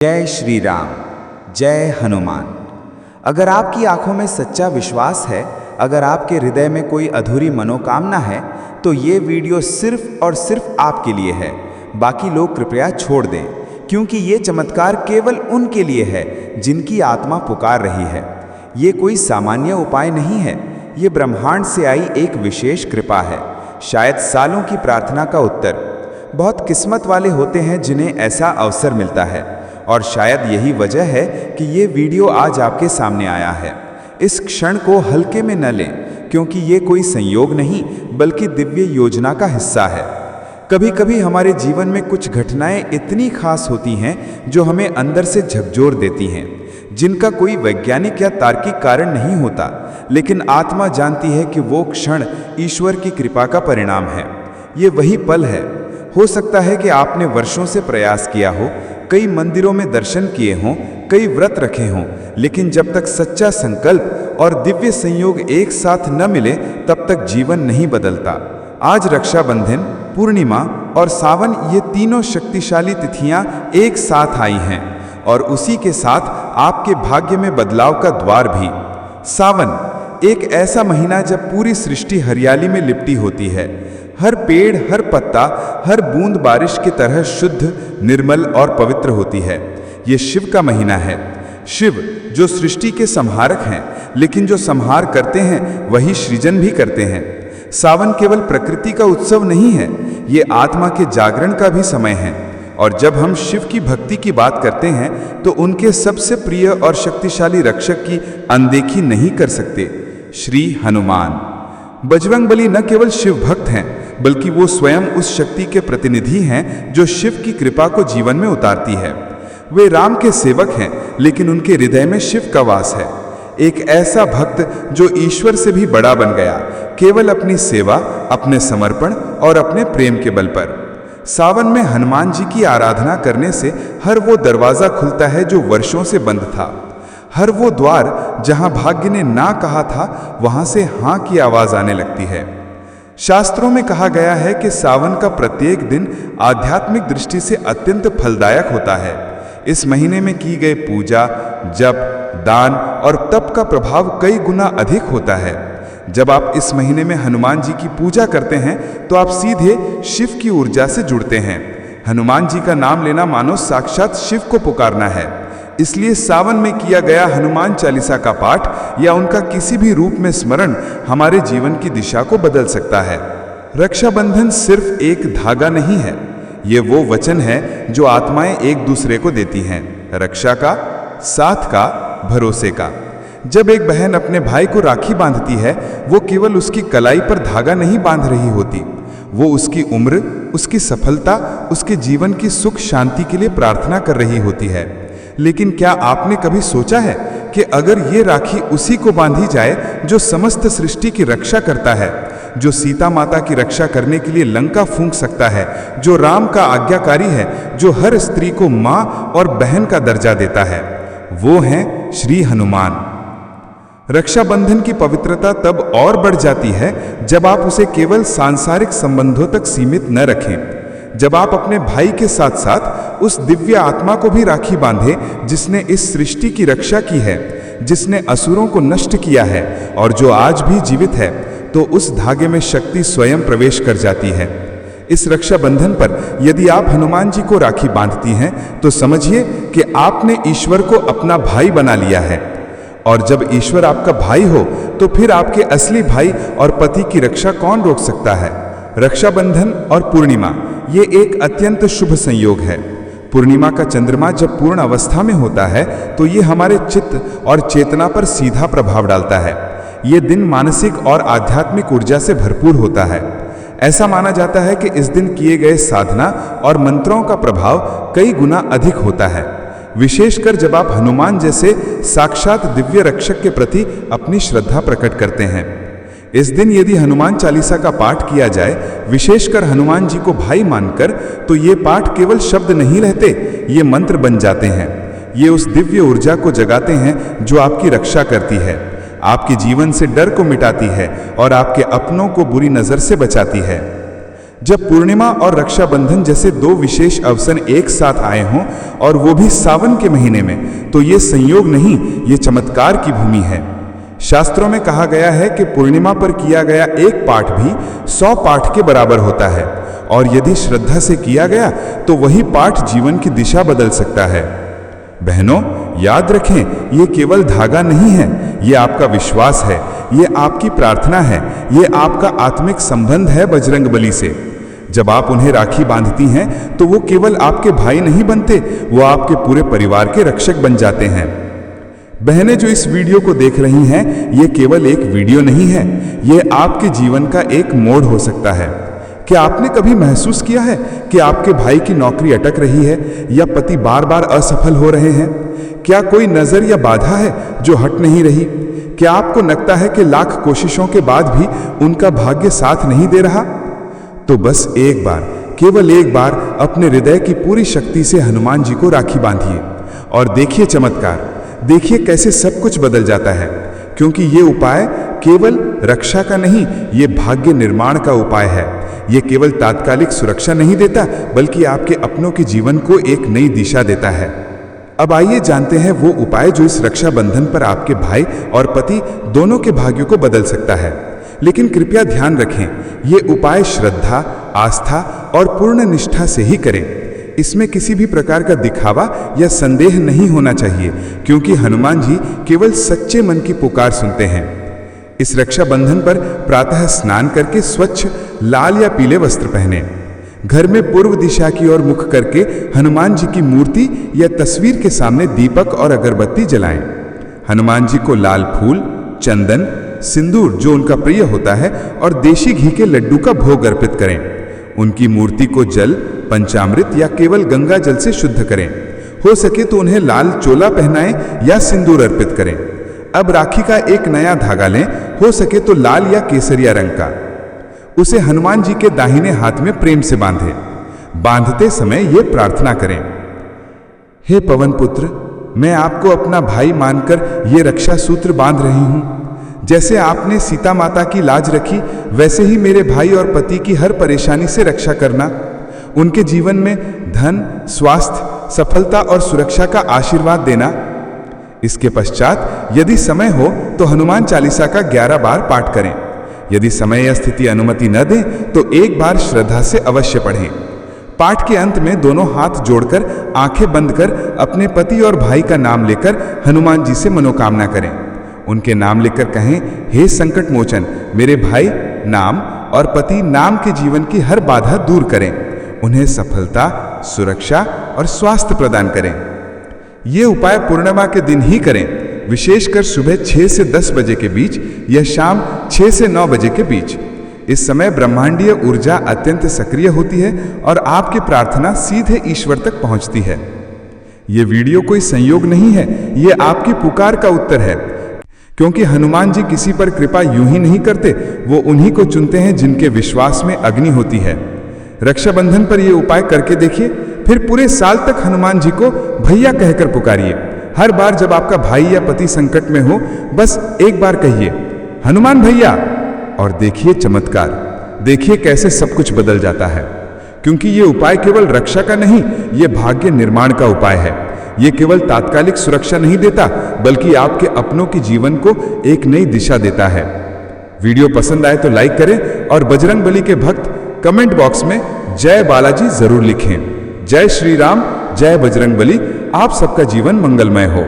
जय श्री राम, जय हनुमान। अगर आपकी आंखों में सच्चा विश्वास है, अगर आपके हृदय में कोई अधूरी मनोकामना है, तो ये वीडियो सिर्फ और सिर्फ आपके लिए है। बाकी लोग कृपया छोड़ दें, क्योंकि ये चमत्कार केवल उनके लिए है जिनकी आत्मा पुकार रही है। ये कोई सामान्य उपाय नहीं है, ये ब्रह्मांड से आई एक विशेष कृपा है, शायद सालों की प्रार्थना का उत्तर। बहुत किस्मत वाले होते हैं जिन्हें ऐसा अवसर मिलता है, और शायद यही वजह है कि ये वीडियो आज आपके सामने आया है। इस क्षण को हल्के में न लें, क्योंकि ये कोई संयोग नहीं बल्कि दिव्य योजना का हिस्सा है। कभी कभी हमारे जीवन में कुछ घटनाएं इतनी खास होती हैं जो हमें अंदर से झकझोर देती हैं, जिनका कोई वैज्ञानिक या तार्किक कारण नहीं होता, लेकिन आत्मा जानती है कि वो क्षण ईश्वर की कृपा का परिणाम है। ये वही पल है। हो सकता है कि आपने वर्षों से प्रयास किया हो, कई मंदिरों में दर्शन किए हों, कई व्रत रखे हों, लेकिन जब तक सच्चा संकल्प और दिव्य संयोग एक साथ न मिले तब तक जीवन नहीं बदलता। आज रक्षाबंधन, पूर्णिमा और सावन, ये तीनों शक्तिशाली तिथियां एक साथ आई हैं, और उसी के साथ आपके भाग्य में बदलाव का द्वार भी। सावन एक ऐसा महीना जब पूरी सृष्टि हरियाली में लिपटी होती है। हर पेड़, हर पत्ता, हर बूंद बारिश की तरह शुद्ध, निर्मल और पवित्र होती है। ये शिव का महीना है। शिव जो सृष्टि के संहारक हैं, लेकिन जो संहार करते हैं वही सृजन भी करते हैं। सावन केवल प्रकृति का उत्सव नहीं है, ये आत्मा के जागरण का भी समय है। और जब हम शिव की भक्ति की बात करते हैं तो उनके सबसे प्रिय और शक्तिशाली रक्षक की अनदेखी नहीं कर सकते, श्री हनुमान। बजरंगबली न केवल शिव भक्त हैं, बल्कि वो स्वयं उस शक्ति के प्रतिनिधि हैं जो शिव की कृपा को जीवन में उतारती है। वे राम के सेवक हैं, लेकिन उनके हृदय में शिव का वास है। एक ऐसा भक्त जो ईश्वर से भी बड़ा बन गया, केवल अपनी सेवा, अपने समर्पण और अपने प्रेम के बल पर। सावन में हनुमान जी की आराधना करने से हर वो दरवाजा खुलता है जो वर्षों से बंद था। हर वो द्वार जहां भाग्य ने ना कहा था, वहां से हां की आवाज आने लगती है। शास्त्रों में कहा गया है कि सावन का प्रत्येक दिन आध्यात्मिक दृष्टि से अत्यंत फलदायक होता है। इस महीने में की गई पूजा, जप, दान और तप का प्रभाव कई गुना अधिक होता है। जब आप इस महीने में हनुमान जी की पूजा करते हैं तो आप सीधे शिव की ऊर्जा से जुड़ते हैं। हनुमान जी का नाम लेना मानो साक्षात शिव को पुकारना है। इसलिए सावन में किया गया हनुमान चालीसा का पाठ या उनका किसी भी रूप में स्मरण हमारे जीवन की दिशा को बदल सकता है। रक्षाबंधन सिर्फ एक धागा नहीं है, ये वो वचन है जो आत्माएं एक दूसरे को देती हैं, रक्षा का, साथ का, भरोसे का। जब एक बहन अपने भाई को राखी बांधती है, वो केवल उसकी कलाई पर धागा नहीं बांध रही होती, वो उसकी उम्र, उसकी सफलता, उसके जीवन की सुख शांति के लिए प्रार्थना कर रही होती है। लेकिन क्या आपने कभी सोचा है कि अगर ये राखी उसी को बांधी जाए जो समस्त सृष्टि की रक्षा करता है, जो सीता माता की रक्षा करने के लिए लंका फूंक सकता है, जो राम का आज्ञाकारी है, जो हर स्त्री को मां और बहन का दर्जा देता है, वो हैं श्री हनुमान। रक्षाबंधन की पवित्रता तब और बढ़ जाती है जब आप उसे केवल सांसारिक संबंधों तक सीमित न रखें। जब आप अपने भाई के साथ साथ उस दिव्य आत्मा को भी राखी बांधें जिसने इस सृष्टि की रक्षा की है, जिसने असुरों को नष्ट किया है और जो आज भी जीवित है, तो उस धागे में शक्ति स्वयं प्रवेश कर जाती है। इस रक्षाबंधन पर यदि आप हनुमान जी को राखी बांधती हैं तो समझिए कि आपने ईश्वर को अपना भाई बना लिया है। और जब ईश्वर आपका भाई हो तो फिर आपके असली भाई और पति की रक्षा कौन रोक सकता है। रक्षाबंधन और पूर्णिमा ये एक अत्यंत शुभ संयोग है। पूर्णिमा का चंद्रमा जब पूर्ण अवस्था में होता है तो ये हमारे चित्त और चेतना पर सीधा प्रभाव डालता है। ये दिन मानसिक और आध्यात्मिक ऊर्जा से भरपूर होता है। ऐसा माना जाता है कि इस दिन किए गए साधना और मंत्रों का प्रभाव कई गुना अधिक होता है, विशेषकर जब आप हनुमान जैसे साक्षात दिव्य रक्षक के प्रति अपनी श्रद्धा प्रकट करते हैं। इस दिन यदि हनुमान चालीसा का पाठ किया जाए, विशेषकर हनुमान जी को भाई मानकर, तो ये पाठ केवल शब्द नहीं रहते, ये मंत्र बन जाते हैं। ये उस दिव्य ऊर्जा को जगाते हैं जो आपकी रक्षा करती है, आपके जीवन से डर को मिटाती है और आपके अपनों को बुरी नजर से बचाती है। जब पूर्णिमा और रक्षाबंधन जैसे दो विशेष अवसर एक साथ आए हों और वो भी सावन के महीने में, तो ये संयोग नहीं, ये चमत्कार की भूमि है। शास्त्रों में कहा गया है कि पूर्णिमा पर किया गया एक पाठ भी 100 पाठ के बराबर होता है, और यदि श्रद्धा से किया गया तो वही पाठ जीवन की दिशा बदल सकता है। बहनों, याद रखें, ये केवल धागा नहीं है, ये आपका विश्वास है, ये आपकी प्रार्थना है, ये आपका आत्मिक संबंध है बजरंगबली से। जब आप उन्हें राखी बांधती हैं तो वो केवल आपके भाई नहीं बनते, वो आपके पूरे परिवार के रक्षक बन जाते हैं। बहनें जो इस वीडियो को देख रही हैं, ये केवल एक वीडियो नहीं है, ये आपके जीवन का एक मोड़ हो सकता है। क्या आपने कभी महसूस किया है कि आपके भाई की नौकरी अटक रही है या पति बार बार असफल हो रहे हैं? क्या कोई नजर या बाधा है जो हट नहीं रही? क्या आपको लगता है कि लाख कोशिशों के बाद भी उनका भाग्य साथ नहीं दे रहा? तो बस एक बार, केवल एक बार अपने हृदय की पूरी शक्ति से हनुमान जी को राखी बांधिए और देखिए चमत्कार। देखिए कैसे सब कुछ बदल जाता है, क्योंकि ये उपाय केवल रक्षा का नहीं, ये भाग्य निर्माण का उपाय है। ये केवल तात्कालिक सुरक्षा नहीं देता, बल्कि आपके अपनों के जीवन को एक नई दिशा देता है। अब आइए जानते हैं वो उपाय जो इस रक्षाबंधन पर आपके भाई और पति दोनों के भाग्यों को बदल सकता है। लेकिन कृपया ध्यान रखें, ये उपाय श्रद्धा, आस्था और पूर्ण निष्ठा से ही करें। इसमें किसी भी प्रकार का दिखावा या संदेह नहीं होना चाहिए, क्योंकि हनुमान जी केवल सच्चे मन की पुकार सुनते हैं। इस रक्षाबंधन पर प्रातः स्नान करके स्वच्छ लाल या पीले वस्त्र पहने। घर में पूर्व दिशा की ओर मुख करके हनुमान जी की मूर्ति या तस्वीर के सामने दीपक और अगरबत्ती जलाएं। हनुमान जी को लाल फूल, चंदन, सिंदूर जो उनका प्रिय होता है और देशी घी के लड्डू का भोग अर्पित करें। उनकी मूर्ति को जल, पंचामृत या केवल गंगा जल से शुद्ध करें। हो सके तो उन्हें लाल चोला पहनाएं या सिंदूर अर्पित करें। अब राखी का एक नया धागा लें, हो सके तो लाल या केसरिया रंग का। उसे हनुमान जी के दाहिने हाथ में प्रेम से बांधें। बांधते समय ये प्रार्थना करें, हे पवन पुत्र, मैं आपको अपना भाई मानकर ये रक्षा सूत्र बांध रही हूँ। जैसे आपने सीता माता की लाज रखी, वैसे ही मेरे भाई और पति की हर परेशानी से रक्षा करना। उनके जीवन में धन, स्वास्थ्य, सफलता और सुरक्षा का आशीर्वाद देना। इसके पश्चात यदि समय हो तो हनुमान चालीसा का 11 बार पाठ करें। यदि समय या स्थिति अनुमति न दे तो एक बार श्रद्धा से अवश्य पढ़ें। पाठ के अंत में दोनों हाथ जोड़कर आंखें बंद कर अपने पति और भाई का नाम लेकर हनुमान जी से मनोकामना करें। उनके नाम लेकर कहें, हे संकट मोचन, मेरे भाई नाम और पति नाम के जीवन की हर बाधा दूर करें। उन्हें सफलता, सुरक्षा और स्वास्थ्य प्रदान करें। ये उपाय पूर्णिमा के दिन ही करें, विशेषकर सुबह 6 से 10 बजे के बीच या शाम 6 से 9 बजे के बीच। इस समय ब्रह्मांडीय ऊर्जा अत्यंत सक्रिय होती है और आपकी प्रार्थना सीधे ईश्वर तक पहुंचती है। ये वीडियो कोई संयोग नहीं है, ये आपकी पुकार का उत्तर है, क्योंकि हनुमान जी किसी पर कृपा यूं ही नहीं करते, वो उन्हीं को चुनते हैं जिनके विश्वास में अग्नि होती है। रक्षाबंधन पर यह उपाय करके देखिए, फिर पूरे साल तक हनुमान जी को भैया कहकर पुकारिए। हर बार जब आपका भाई या पति संकट में हो, बस एक बार कहिए, हनुमान भैया, और देखिए चमत्कार। देखिए कैसे सब कुछ बदल जाता है, क्योंकि ये उपाय केवल रक्षा का नहीं, ये भाग्य निर्माण का उपाय है। ये केवल तात्कालिक सुरक्षा नहीं देता, बल्कि आपके अपनों के जीवन को एक नई दिशा देता है। वीडियो पसंद आए तो लाइक करें और बजरंगबली के भक्त कमेंट बॉक्स में जय बालाजी जरूर लिखें। जय श्री राम, जय बजरंगबली। आप सबका जीवन मंगलमय हो।